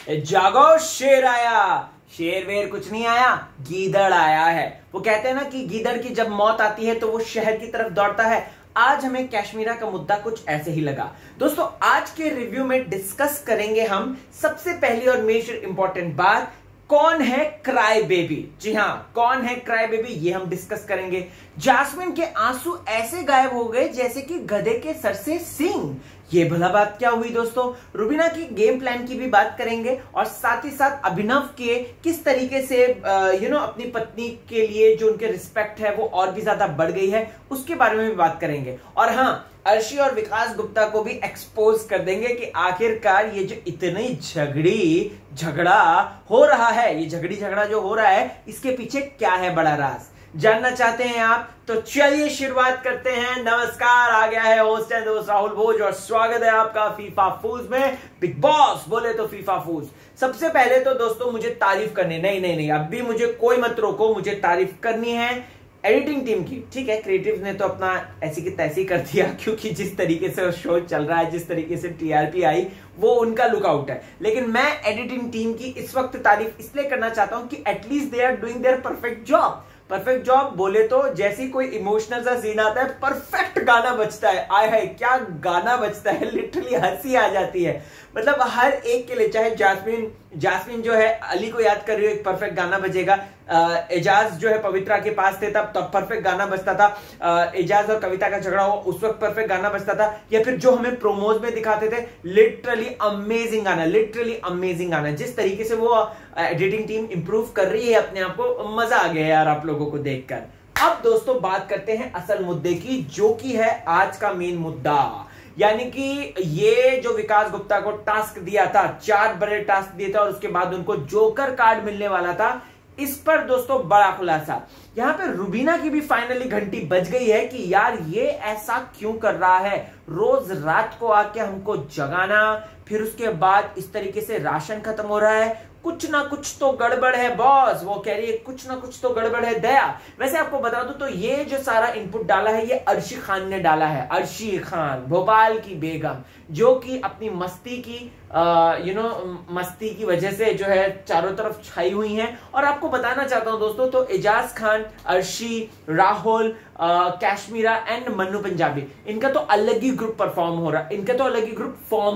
जागो शेर आया। शेर वेर कुछ नहीं आया, गीदड़ आया है। वो कहते हैं ना कि गीदड़ की जब मौत आती है तो वो शहर की तरफ दौड़ता है। आज हमें कश्मीरा का मुद्दा कुछ ऐसे ही लगा। दोस्तों आज के रिव्यू में डिस्कस करेंगे हम सबसे पहली और मेजर इंपॉर्टेंट बात, कौन है क्राई बेबी। जी हां, कौन है क्राई बेबी ये हम डिस्कस करेंगे। जास्मिन के आंसू ऐसे गायब हो गए जैसे कि गधे के सर से सींग। ये भला बात क्या हुई दोस्तों। रुबीना की गेम प्लान की भी बात करेंगे और साथ ही साथ अभिनव के किस तरीके से अपनी पत्नी के लिए जो उनके रिस्पेक्ट है वो और भी ज्यादा बढ़ गई है, उसके बारे में भी बात करेंगे। और हाँ, अर्शी और विकास गुप्ता को भी एक्सपोज कर देंगे कि आखिरकार ये जो इतनी झगड़ा हो रहा है, ये झगड़ा जो हो रहा है, इसके पीछे क्या है बड़ा राज। जानना चाहते हैं आप तो चलिए शुरुआत करते हैं। नमस्कार, आ गया है होस्ट एंड दोस्त राहुल भोज और स्वागत है आपका फीफा फूज में। बिग बॉस बोले तो फीफा फूज। सबसे पहले तो दोस्तों मुझे तारीफ करनी, नहीं, अभी मुझे कोई मत रोको, मुझे तारीफ करनी है एडिटिंग टीम की। ठीक है, क्रिएटिव ने तो अपना ऐसी की तैसी कर दिया, क्योंकि जिस तरीके से शो चल रहा है, जिस तरीके से टीआरपी आई, वो उनका लुकआउट है। लेकिन मैं एडिटिंग टीम की इस वक्त तारीफ इसलिए करना चाहता हूं कि at least they are doing their perfect job. Perfect job बोले तो जैसी कोई इमोशनल सा सीन आता है, परफेक्ट गाना बजता है। आय हाय क्या गाना बजता है, लिटरली हंसी आ जाती है। मतलब हर एक के लिए, चाहे जास्मिन जो है अली को याद कर रही हो, एक परफेक्ट गाना बजेगा। एजाज जो है पवित्रा के पास थे तब परफेक्ट गाना बजता था। एजाज और कविता का झगड़ा हो उस वक्त परफेक्ट गाना बजता था। या फिर जो हमें प्रोमोज में दिखाते थे, लिटरली अमेजिंग गाना। जिस तरीके से वो एडिटिंग टीम इंप्रूव कर रही है अपने आप को, मजा आ गया यार आप लोगों को देखकर। अब दोस्तों बात करते हैं असल मुद्दे की, जो कि है आज का मेन मुद्दा। यानी कि ये जो विकास गुप्ता को टास्क दिया था, 4 बड़े टास्क दिए थे और उसके बाद उनको जोकर कार्ड मिलने वाला था, इस पर दोस्तों बड़ा खुलासा। यहां पे रुबीना की भी फाइनली घंटी बज गई है कि यार ये ऐसा क्यों कर रहा है, रोज रात को आके हमको जगाना, फिर उसके बाद इस तरीके से राशन खत्म हो रहा है, कुछ ना कुछ तो गड़बड़ है बॉस। वो कह रही है कुछ ना कुछ तो गड़बड़ है दया। वैसे आपको बता दूं तो ये जो सारा इनपुट डाला है ये अर्शी खान ने डाला है। अर्शी खान, भोपाल की बेगम, जो कि अपनी मस्ती की वजह से जो है चारों तरफ छाई हुई हैं। और आपको बताना चाहता हूं दोस्तों, तो एजाज खान, अर्शी, राहुल, कश्मीरा एंड मन्नू पंजाबी, इनका तो अलग ही ग्रुप फॉर्म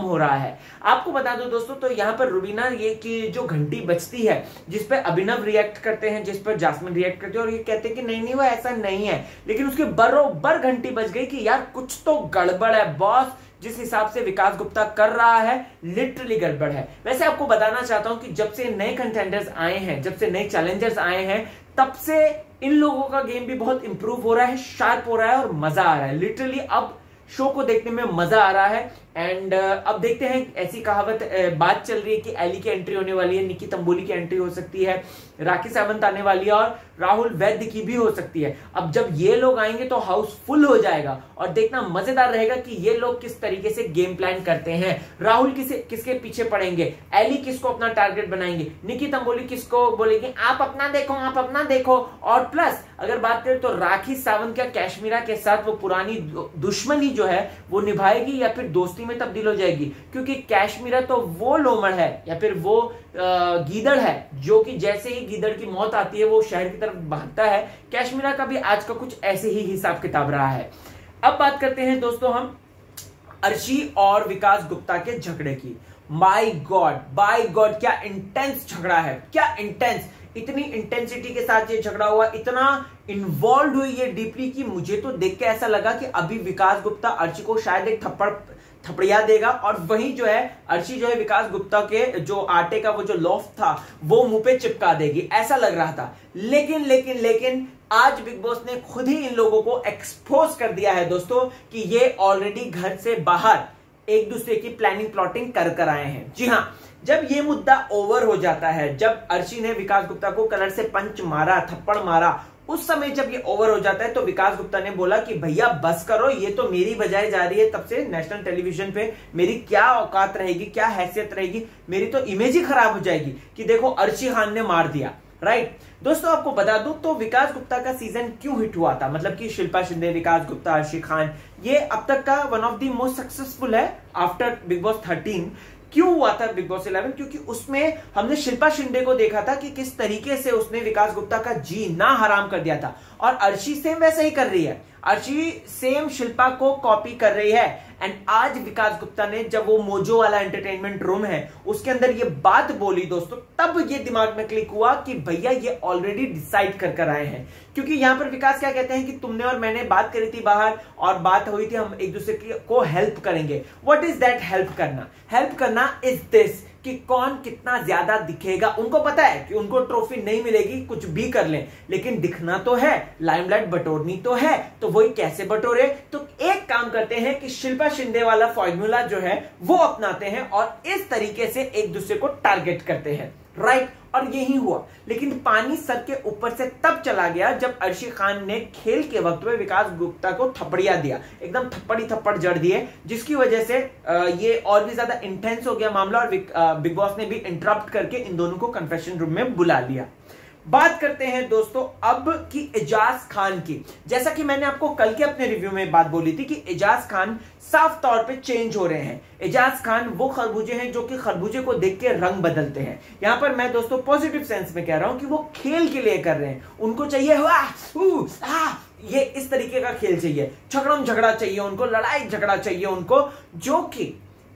हो रहा है। आपको बता दो दोस्तों, तो यहां पर रुबीना ये की जो घंटी बजती है, जिस पर अभिनव रिएक्ट करते हैं, जिस पर जास्मिन रिएक्ट करते हैं और ये कहते हैं कि नहीं वो ऐसा नहीं है, लेकिन उसके बरोबर घंटी बज गई कि यार कुछ तो गड़बड़ है बॉस। जिस हिसाब से विकास गुप्ता कर रहा है, लिटरली गड़बड़ है। वैसे आपको बताना चाहता हूं कि जब से नए कंटेंडर्स आए हैं, जब से नए चैलेंजर्स आए हैं, तब से इन लोगों का गेम भी बहुत इंप्रूव हो रहा है, शार्प हो रहा है और मजा आ रहा है। लिटरली अब शो को देखने में मजा आ रहा है। एंड अब देखते हैं, ऐसी बात चल रही है कि एली की एंट्री होने वाली है, निकी तंबोली की एंट्री हो सकती है, राखी सावंत आने वाली है और राहुल वैद्य की भी हो सकती है। अब जब ये लोग आएंगे तो हाउस फुल हो जाएगा और देखना मजेदार रहेगा कि ये लोग किस तरीके से गेम प्लान करते हैं। राहुल किसके पीछे पड़ेंगे, एली किसको अपना टारगेट बनाएंगे, निकी तंबोली किसको बोलेंगे आप अपना देखो। और प्लस अगर बात करें तो राखी सावंत क्या कश्मीरा के साथ वो पुरानी दुश्मनी जो है वो निभाएगी या फिर दोस्ती में तब्दील हो जाएगी, क्योंकि कश्मीरा तो वो लोमड़ है या फिर वो गीदड़ है जो कि जैसे ही गीदड़ की मौत आती है वो शहर की तरफ भागता है। कश्मीरा का भी आज का कुछ ऐसे ही हिसाब किताब रहा है। अब बात करते हैं दोस्तों हम अर्शी और विकास गुप्ता के झगड़े की। माय गॉड क्या इंटेंस झगड़ा है, क्या इंटेंस, इतनी इंटेंसिटी के साथ ये झगड़ा हुआ, इतना इन्वॉल्व हुई ये डीपली कि मुझे तो देख के ऐसा लगा कि अभी विकास गुप्ता अर्शी को शायद एक थपड़िया देगा और वही जो है अर्शी जो है विकास गुप्ता के जो आटे का वो जो लॉफ था वो मुंह पे चिपका देगी, ऐसा लग रहा था। लेकिन आज बिग बॉस ने खुद ही इन लोगों को एक्सपोज कर दिया है दोस्तों कि ये ऑलरेडी घर से बाहर एक दूसरे की प्लानिंग प्लॉटिंग कर आए हैं। जी हां, जब ये मुद्दा ओवर हो जाता है, जब अर्शी ने विकास गुप्ता को कलर से पंच मारा, थप्पड़ मारा, उस समय जब ये ओवर हो जाता है तो विकास गुप्ता ने बोला कि भैया बस करो, ये तो मेरी बजाय जा रही है, तब से नेशनल टेलीविजन पे मेरी क्या औकात रहेगी, क्या हैसियत रहेगी, मेरी तो इमेज ही खराब हो जाएगी कि देखो अर्शी खान ने मार दिया। राइट दोस्तों, आपको बता दूं तो विकास गुप्ता का सीजन क्यों हिट हुआ था, मतलब कि शिल्पा शिंदे, विकास गुप्ता, अर्शी खान, ये अब तक का one of the most successful है आफ्टर बिग बॉस 13, क्यों हुआ था बिग बॉस 11? क्योंकि उसमें हमने शिल्पा शिंदे को देखा था कि किस तरीके से उसने विकास गुप्ता का जीना हराम कर दिया था, और अर्शी सेम वैसा ही कर रही है। अर्शी सेम शिल्पा को कॉपी कर रही है। एंड आज विकास गुप्ता ने जब वो मोजो वाला एंटरटेनमेंट रूम है उसके अंदर ये बात बोली दोस्तों, तब ये दिमाग में क्लिक हुआ कि भैया ये ऑलरेडी डिसाइड कर आए हैं। क्योंकि यहां पर विकास क्या कहते हैं कि तुमने और मैंने बात करी थी बाहर, और बात हुई थी हम एक दूसरे को हेल्प करेंगे। व्हाट इज दैट हेल्प करना? हेल्प करना इज दिस कि कौन कितना ज्यादा दिखेगा। उनको पता है कि उनको ट्रॉफी नहीं मिलेगी, कुछ भी कर लें, लेकिन दिखना तो है, लाइमलाइट बटोरनी तो है, तो वही कैसे बटोरे? तो एक काम करते हैं कि शिल्पा शिंदे वाला फॉर्मूला जो है वो अपनाते हैं और इस तरीके से एक दूसरे को टारगेट करते हैं, राइट? और यही हुआ। लेकिन पानी सर के ऊपर से तब चला गया जब अर्शी खान ने खेल के वक्त में विकास गुप्ता को थप्पड़िया दिया, एकदम थप्पड़ जड़ दिए, जिसकी वजह से ये और भी ज्यादा इंटेंस हो गया मामला, और बिग बॉस ने भी इंटरप्ट करके इन दोनों को कन्फेशन रूम में बुला लिया। बात करते हैं दोस्तों अब की एजाज खान की। जैसा कि मैंने आपको कल के अपने रिव्यू में बात बोली थी कि एजाज खान साफ तौर पे चेंज हो रहे हैं। एजाज खान वो खरबूजे हैं जो कि खरबूजे को देख के रंग बदलते हैं। यहां पर मैं दोस्तों पॉजिटिव सेंस में कह रहा हूं कि वो खेल के लिए कर रहे हैं। उनको चाहिए ये इस तरीके का खेल चाहिए, झगड़म झगड़ा चाहिए उनको, लड़ाई झगड़ा चाहिए उनको, जो कि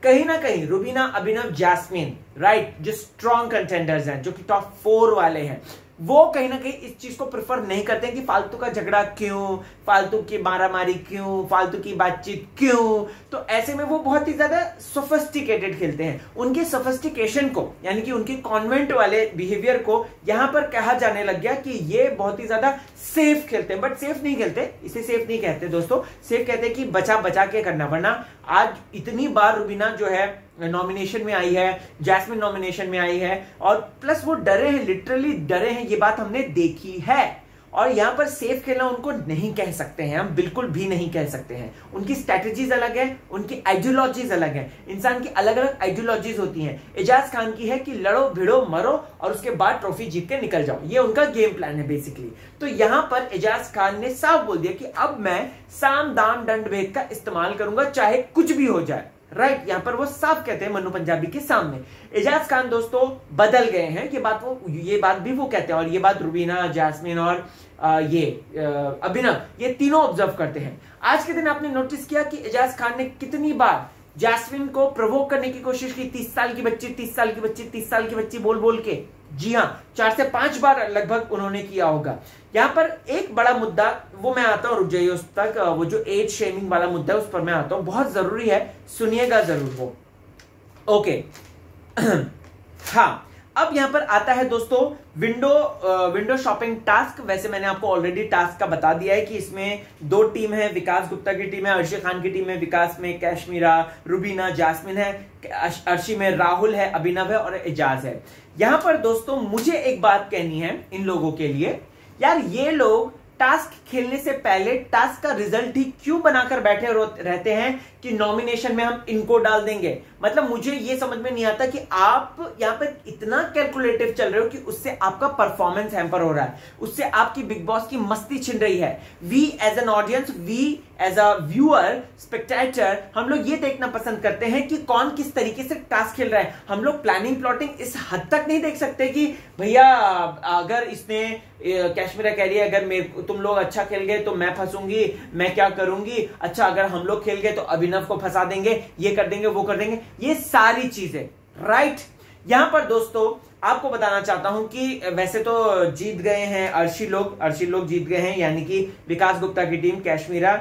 कहीं ना कहीं रुबीना, अभिनव, जैस्मिन, राइट, जो स्ट्रॉन्ग कंटेंडर्स हैं, जो कि टॉप 4 वाले हैं, वो कहीं ना कहीं इस चीज को प्रेफर नहीं करते हैं कि फालतू का झगड़ा क्यों, फालतू की मारामारी क्यों, फालतू की बातचीत क्यों। तो ऐसे में वो बहुत ही ज्यादा सोफिस्टिकेटेड खेलते हैं। उनके सोफिस्टिकेशन को, यानी कि उनके कॉन्वेंट वाले बिहेवियर को यहां पर कहा जाने लग गया कि ये बहुत ही ज्यादा सेफ खेलते हैं। बट सेफ नहीं खेलते, इसे सेफ नहीं कहते दोस्तों, सेफ कहते हैं कि बचा बचा के करना। वरना आज इतनी बार रुबीना जो है नॉमिनेशन में आई है, जैस्मिन नॉमिनेशन में आई है, और प्लस वो डरे हैं, लिटरली डरे हैं, ये बात हमने देखी है। और यहां पर सेफ खेलना उनको नहीं कह सकते हैं, हम बिल्कुल भी नहीं कह सकते हैं। उनकी स्ट्रेटजीज अलग है, उनकी आइडियोलॉजीज अलग है। इंसान की अलग अलग आइडियोलॉजीज होती हैं। एजाज खान की है कि लड़ो भिड़ो मरो और उसके बाद ट्रॉफी जीत के निकल जाओ, ये उनका गेम प्लान है बेसिकली। तो यहां पर एजाज खान ने साफ बोल दिया कि अब मैं साम दाम दंड भेद का इस्तेमाल करूंगा, चाहे कुछ भी हो जाए, राइट? यहां पर वो साफ कहते हैं मन्नू पंजाबी के सामने। एजाज खान दोस्तों बदल गए हैं, ये बात भी वो कहते हैं, और ये बात रुबीना, जैस्मिन और अभिनव, ये तीनों ऑब्जर्व करते हैं। आज के दिन आपने नोटिस किया कि एजाज खान ने कितनी बार जैस्मिन को प्रोवोक करने की कोशिश की, 30 साल की बच्ची, 30 साल की बच्ची, 30 साल की बच्ची बोल बोल के। जी हां, 4 से 5 बार लगभग उन्होंने किया होगा। यहां पर एक बड़ा मुद्दा, वो मैं आता हूं, रुक जाइए उस तक, वो जो एज शेमिंग वाला मुद्दा है उस पर मैं आता हूं, बहुत जरूरी है, सुनिएगा जरूर वो। ओके हाँ, अब यहां पर आता है दोस्तों विंडो शॉपिंग टास्क। वैसे मैंने आपको ऑलरेडी टास्क का बता दिया है कि इसमें 2 टीम है, विकास गुप्ता की टीम है, अर्शी खान की टीम है, विकास में कैशमीरा, रुबीना, जैस्मिन है, अर्शी में राहुल है, अभिनव है और एजाज है। यहां पर दोस्तों मुझे एक बात कहनी है इन लोगों के लिए, यार ये लोग टास्क खेलने से पहले टास्क का रिजल्ट ही क्यों बनाकर बैठे रहते हैं कि नॉमिनेशन में हम इनको डाल देंगे। मतलब मुझे ये समझ में नहीं आता कि आप यहां पर इतना कैलकुलेटिव चल रहे हो कि उससे आपका परफॉर्मेंस हैम्पर हो रहा है, उससे आपकी बिग बॉस की मस्ती छिन रही है। We as an audience, we as a viewer, spectator, हम लोग ये देखना पसंद करते हैं कि कौन किस तरीके से टास्क खेल रहा है। हम लोग प्लानिंग प्लॉटिंग इस हद तक नहीं देख सकते कि भैया अगर इसने, कैशमीरा कह रही है अगर तुम लोग अच्छा खेल गए तो मैं फंसूंगी, मैं क्या करूंगी, अच्छा अगर हम लोग खेल गए तो अभिनव को फंसा देंगे, ये कर देंगे, वो कर देंगे, ये सारी चीजें, राइट? यहां पर दोस्तों आपको बताना चाहता हूं कि वैसे तो जीत गए हैं अर्शी लोग जीत गए हैं, यानी कि विकास गुप्ता की टीम, कैशमीरा,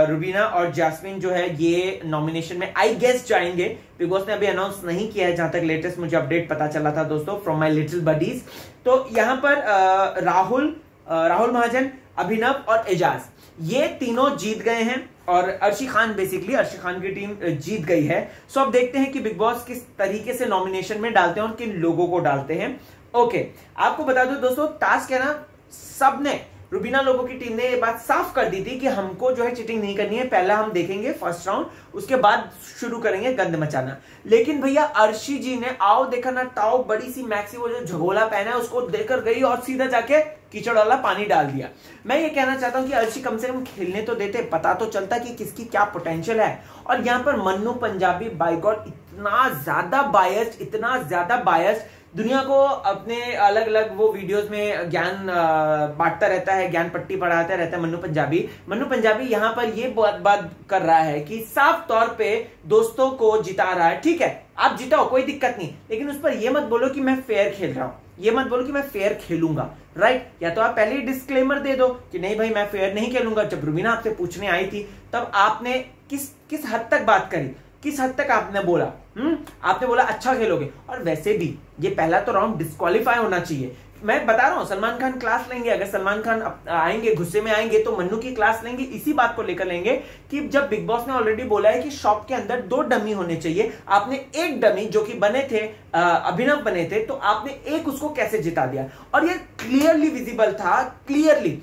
रुबीना और जैस्मिन जो है ये नॉमिनेशन में आई गेस जाएंगे। बिग बॉस ने अभी अनाउंस नहीं किया है, जहां तक लेटेस्ट मुझे अपडेट पता चला था दोस्तों फ्रॉम माय लिटिल बडीज। तो यहां पर राहुल महाजन, अभिनव और एजाज, ये तीनों जीत गए हैं, और अर्शी खान की टीम जीत गई है। सो अब देखते हैं कि बिग बॉस किस तरीके से नॉमिनेशन में डालते हैं और किन लोगों को डालते हैं। ओके, आपको बता दो दोस्तों, टास्क है ना, सबने, रुबीना लोगों की टीम ने ये बात साफ कर दी थी कि हमको जो है चीटिंग नहीं करनी है, पहला हम देखेंगे फर्स्ट राउंड, उसके बाद शुरू करेंगे गंद मचाना। लेकिन भैया अर्शी जी ने आओ देखा ना ताओ, बड़ी सी मैक्सी वो जो झगोला पहना है उसको देकर गई और सीधा जाके कीचड़ वाला पानी डाल दिया। मैं ये कहना चाहता हूं कि अर्शी कम से कम खेलने तो देते, पता तो चलता कि किसकी क्या पोटेंशियल है। और यहां पर मन्नू पंजाबी बाय गॉड इतना ज्यादा बायस्ड, दुनिया को अपने अलग अलग वो वीडियोस में ज्ञान बांटता रहता है, ज्ञान पट्टी पढ़ाता रहता है मन्नू पंजाबी यहां पर ये बात कर रहा है कि साफ तौर पे दोस्तों को जिता रहा है। ठीक है, आप जिताओ, कोई दिक्कत नहीं, लेकिन उस पर ये मत बोलो कि मैं फेयर खेल रहा हूं, ये मत बोलो कि मैं फेयर खेलूंगा, राइट। या तो आप पहले ही डिस्क्लेमर दे दो कि नहीं भाई मैं फेयर नहीं खेलूंगा। जब रुबीना आपसे पूछने आई थी तब आपने किस हद तक बात करी, किस हद तक आपने बोला? आपने बोला अच्छा खेलोगे, और वैसे भी ये पहला तो राउंड डिस्क्वालीफाई होना चाहिए। मैं बता रहा हूं, सलमान खान क्लास लेंगे, अगर सलमान खान आएंगे, गुस्से में आएंगे तो मन्नू की क्लास लेंगे, इसी बात को लेकर लेंगे कि जब बिग बॉस ने ऑलरेडी बोला है कि शॉप के अंदर 2 डमी होने चाहिए, आपने एक डमी जो कि बने थे अभिनव बने थे, तो आपने एक उसको कैसे जिता दिया? और ये क्लियरली विजिबल था, क्लियरली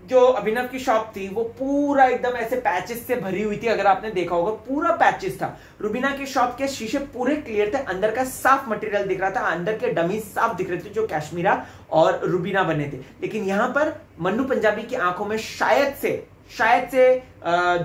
जो अभिनव की शॉप थी वो पूरा एकदम ऐसे पैचेस से भरी हुई थी, अगर आपने देखा होगा पूरा पैचेस था। रुबीना की शॉप के शीशे पूरे क्लियर थे, अंदर का साफ मटेरियल दिख रहा था, अंदर के डमी साफ दिख रहे थे जो कैशमीरा और रुबीना बने थे। लेकिन यहां पर मन्नू पंजाबी की आंखों में शायद से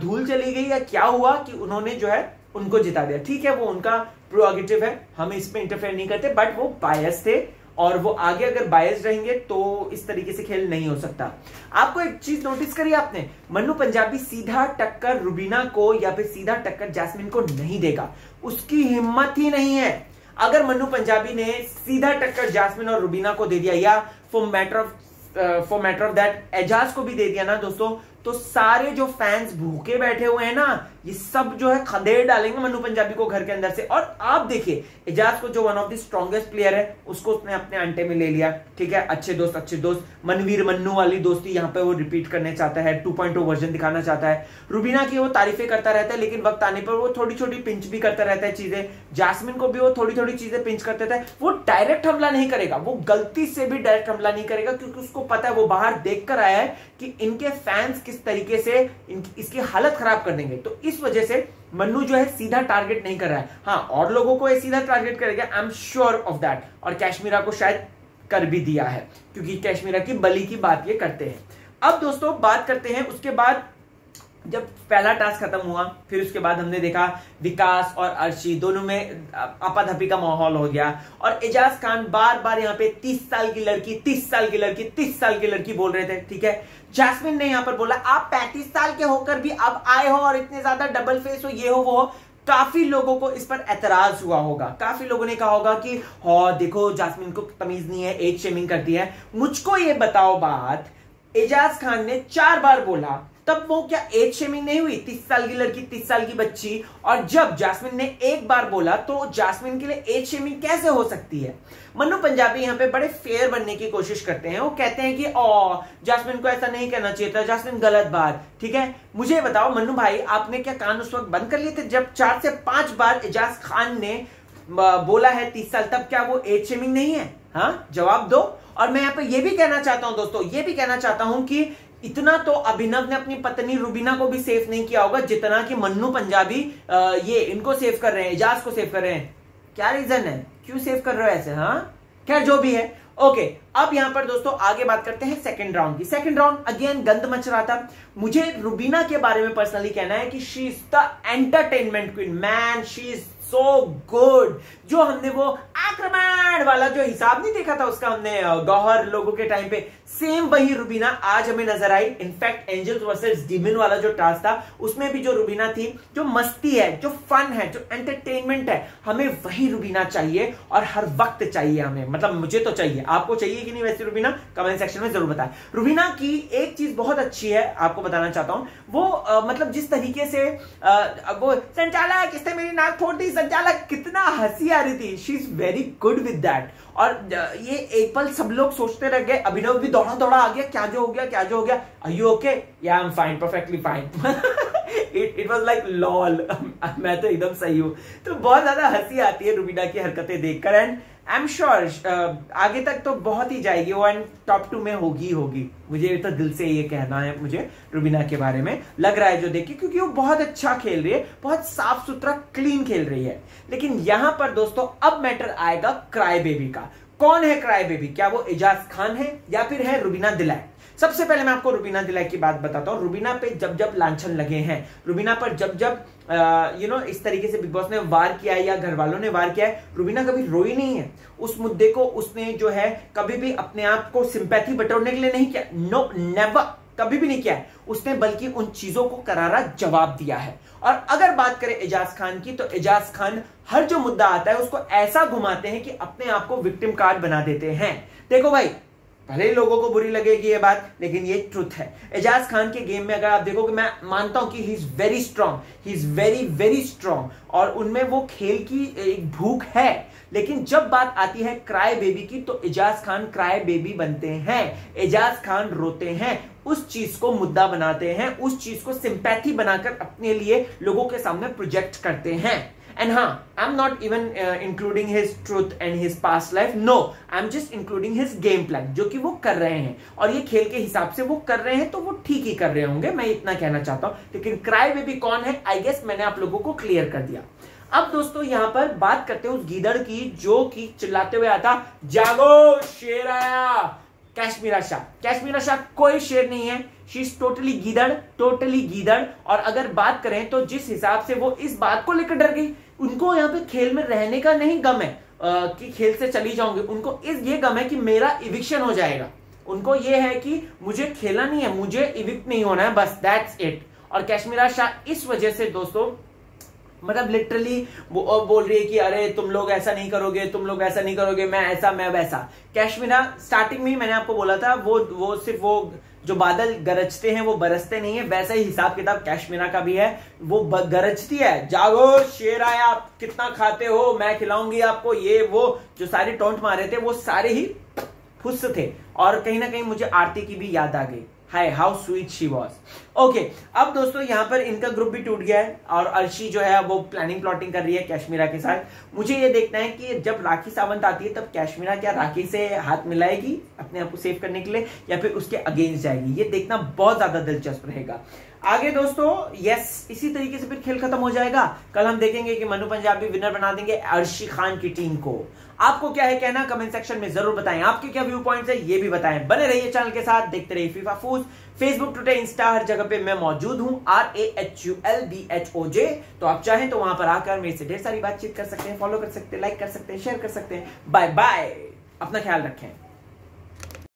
धूल चली गई या क्या हुआ कि उन्होंने जो है उनको जिता दिया। ठीक है, वो उनका प्रोगेटिव है, हम इसमें इंटरफेयर नहीं करते, बट वो बायस थे और वो आगे अगर बायस रहेंगे तो इस तरीके से खेल नहीं हो सकता। आपको एक चीज नोटिस करी आपने, मन्नू पंजाबी सीधा टक्कर रुबीना को या फिर सीधा टक्कर जैस्मिन को नहीं देगा, उसकी हिम्मत ही नहीं है। अगर मन्नू पंजाबी ने सीधा टक्कर जैस्मिन और रुबीना को दे दिया या for matter of that Ejaz को भी दे दिया ना दोस्तों, तो सारे जो फैंस भूखे बैठे हुए हैं ना, ये सब जो है खदेड़ डालेंगे मन्नू पंजाबी को घर के अंदर से। और आप देखिए एजाज को, जो one of the strongest player है, उसको उसने अपने अंटे में ले लिया। ठीक है, अच्छे दोस्त मनवीर मन्नू वाली दोस्ती यहाँ पे वो रिपीट करने चाहता है, 2.0 वर्जन दिखाना चाहता है। रुबीना की वो तारीफें करता रहता है, लेकिन वक्त आने पर वो थोड़ी छोटी पिंच भी करता रहता है चीजें। जैस्मिन को भी वो थोड़ी थोड़ी चीजें पिंच करते रहता है। वो डायरेक्ट हमला नहीं करेगा, वो गलती से भी डायरेक्ट हमला नहीं करेगा, क्योंकि उसको पता है, वो बाहर देख कर आया है कि इनके फैंस किस तरीके से इसकी हालत खराब कर देंगे। तो इस वजह से मन्नू जो है सीधा टारगेट नहीं कर रहा है। हाँ, और लोगों को सीधा टारगेट करेगा, I am sure of that. और कैशमीरा को शायद कर भी दिया है, क्योंकि कैशमीरा की बलि की बात ये करते हैं। अब दोस्तों बात करते हैं उसके बाद, जब पहला टास्क खत्म हुआ, फिर उसके बाद हमने देखा विकास और अर्शी दोनों में आपाधापी का माहौल हो गया, और एजाज खान बार बार यहाँ पे 30 साल की लड़की 30 साल की लड़की 30 साल की लड़की बोल रहे थे। ठीक है, जैस्मिन ने यहाँ पर बोला आप 35 साल के होकर भी अब आए हो और इतने ज्यादा डबल फेस हो, ये हो वो हो। काफी लोगों को इस पर एतराज हुआ होगा, काफी लोगों ने कहा होगा कि हाँ देखो जैस्मिन को तमीज नहीं है, एज शेमिंग करती है। मुझको ये बताओ बात, एजाज खान ने 4 बार बोला, तब वो क्या एज शेमिंग नहीं हुई? 30 साल की लड़की 30 साल की बच्ची। और जब जैस्मिन ने 1 बार बोला तो जैस्मिन के लिए एज शेमिंग कैसे हो सकती है? मन्नू पंजाबी यहाँ पे बड़े फेयर बनने की कोशिश करते हैं। वो कहते हैं कि जैस्मिन को ऐसा नहीं कहना चाहिए था, जैस्मिन गलत बात। ठीक है, मुझे बताओ मन्नू भाई, आपने क्या कान उस वक्त बंद कर लिए थे जब 4 से 5 बार एजाज खान ने बोला है 30 साल, तब क्या वो एज शेमिंग नहीं है? हाँ, जवाब दो। और मैं यहाँ पे ये भी कहना चाहता हूं दोस्तों, ये भी कहना चाहता हूं कि इतना तो अभिनव ने अपनी पत्नी रुबीना को भी सेफ नहीं किया होगा जितना कि मन्नू पंजाबी ये इनको सेव कर रहे हैं, एजाज को सेव कर रहे हैं। क्या रीजन है, क्यों सेव कर रहे हो ऐसे? हाँ, खैर जो भी है, ओके। अब यहां पर दोस्तों आगे बात करते हैं सेकंड राउंड की। सेकंड राउंड अगेन गंद मच रहा था। मुझे रुबीना के बारे में पर्सनली कहना है कि she is the entertainment queen, man she is so good. जो हमने वो आक्रमण वाला जो हिसाब नहीं देखा था उसका, हमने गौहर लोगों के टाइम पे, सेम वही रुबीना आज हमें नजर आई। इनफैक्ट एंजल्स वर्सेस डीमन वाला जो टास्क था उसमें भी जो रुबीना थी, जो मस्ती है, जो फन है, जो एंटरटेनमेंट है, हमें वही रुबीना चाहिए और हर वक्त चाहिए हमें। मतलब मुझे तो चाहिए, आपको चाहिए कि नहीं वैसी रुबीना? कमेंट सेक्शन में जरूर बताएं। रुबीना की एक चीज बहुत अच्छी है, आपको बताना चाहता हूं, वो मतलब जिस तरीके से वो संचालक इसने मेरी नाक फोड़ दी, संचालक, कितना हंसी आ रही थी। She is very good with that. और ये एक पल सब लोग सोचते रह गए, अभिनव भी दौड़ा दौड़ा आ गया, क्या जो हो गया, क्या जो हो गया, आर यू ओके? या I am fine, perfectly fine. It was like lol, मैं तो एकदम सही हूं। तो बहुत ज्यादा हंसी आती है रुबीना की हरकतें देखकर, एंड आई एम श्योर आगे तक तो बहुत ही जाएगी वो, एंड टॉप 2 में होगी। मुझे तो दिल से ये कहना है, मुझे रुबीना के बारे में लग रहा है जो देखिए, क्योंकि वो बहुत अच्छा खेल रही है, बहुत साफ सुथरा क्लीन खेल रही है। लेकिन यहां पर दोस्तों अब मैटर आएगा क्राई बेबी का। कौन है क्राई बेबी? क्या वो एजाज खान है या फिर है रुबीना दिलैक? सबसे पहले मैं आपको रुबीना दिलाई की बात बताता हूं। रुबीना पे जब जब लांछन लगे हैं, रुबीना पर जब जब इस तरीके से बिग बॉस ने वार किया है या घर वालों ने वार किया है, रुबीना कभी रोई नहीं है। उस मुद्दे को उसने जो है कभी भी अपने आप को सिंपैथी बटोरने के लिए नहीं किया, नो नेवर, कभी भी नहीं किया है उसने, बल्कि उन चीजों को करारा जवाब दिया है। और अगर बात करें एजाज खान की, तो एजाज खान हर जो मुद्दा आता है उसको ऐसा घुमाते हैं कि अपने आप को विक्टिम कार्ड बना देते हैं। देखो भाई, भले ही लोगों को बुरी लगेगी ये बात, लेकिन ये ट्रुथ है। एजाज खान के गेम में अगर आप देखो कि मैं मानता हूं कि he is very strong, he is very very strong, और उनमें वो खेल की एक भूख है। लेकिन जब बात आती है क्राई बेबी की, तो एजाज खान क्राई बेबी बनते हैं। एजाज खान रोते हैं, उस चीज को मुद्दा बनाते हैं, उस चीज को सिंपैथी बनाकर अपने लिए लोगों के सामने प्रोजेक्ट करते हैं। And I'm not even including his truth and his past life. No, I'm just including his game plan, जो कि वो कर रहे हैं, और ये खेल के हिसाब से वो कर रहे हैं, तो वो ठीक ही कर रहे होंगे, मैं इतना कहना चाहता हूं। लेकिन क्राई बेबी कौन है, आई गेस मैंने आप लोगों को क्लियर कर दिया। अब दोस्तों यहां पर बात करते हैं उस गीदड़ की जो कि चिल्लाते हुए आता, जागो शेर आया, कैशमीरा शाह। कैशमीरा शाह कोई शेर नहीं है, शी इज टोटली गीदड़, टोटली गीदड़। और अगर बात करें तो जिस हिसाब से वो इस बात को लेकर डर गई, उनको यहाँ पे खेल में रहने का नहीं गम है कि खेल से चली जाऊंगी, उनको ये गम है कि मेरा इविक्शन हो जाएगा। उनको ये है कि मुझे खेलना नहीं है, मुझे इविक्ट नहीं होना है, बस दैट्स इट। और कैशमीरा शाह इस वजह से दोस्तों मतलब लिटरली बोल रही है कि अरे तुम लोग ऐसा नहीं करोगे, तुम लोग ऐसा नहीं करोगे, मैं ऐसा मैं वैसा। कैशमीरा स्टार्टिंग में ही मैंने आपको बोला था, वो सिर्फ वो जो बादल गरजते हैं वो बरसते नहीं है, वैसा ही हिसाब किताब कैशमीरा का भी है। वो गरजती है, जागो शेर आया, कितना खाते हो, मैं खिलाऊंगी आपको, ये वो जो सारे टोंट मारे थे वो सारे ही फुस थे। और कहीं ना कहीं मुझे आरती की भी याद आ गई, hi how sweet she was. Okay, अब दोस्तों यहाँ पर इनका ग्रुप भी टूट गया है और अर्शी जो है वो प्लानिंग प्लॉटिंग कर रही है कैशमीरा के साथ। मुझे ये देखना है कि जब राखी सावंत आती है तब कैशमीरा क्या राखी से हाथ मिलाएगी अपने आप को सेव करने के लिए, या फिर उसके अगेंस्ट जाएगी, ये देखना बहुत ज्यादा दिलचस्प रहेगा। आगे दोस्तों यस, इसी तरीके से फिर खेल खत्म हो जाएगा। कल हम देखेंगे कि मनु पंजाबी विनर बना देंगे अर्शी खान की टीम को। आपको क्या है कहना, कमेंट सेक्शन में जरूर बताएं, आपके क्या व्यू पॉइंट्स है ये भी बताएं। बने रहिए चैनल के साथ, देखते रहिए फीफा फूज। फेसबुक, ट्विटर, इंस्टा, हर जगह पे मैं मौजूद हूं, RAHULBHOJ। तो आप चाहें तो वहां पर आकर मेरे से ढेर सारी बातचीत कर सकते हैं, फॉलो कर सकते हैं, लाइक कर सकते हैं, शेयर कर सकते हैं। बाय बाय, अपना ख्याल रखें।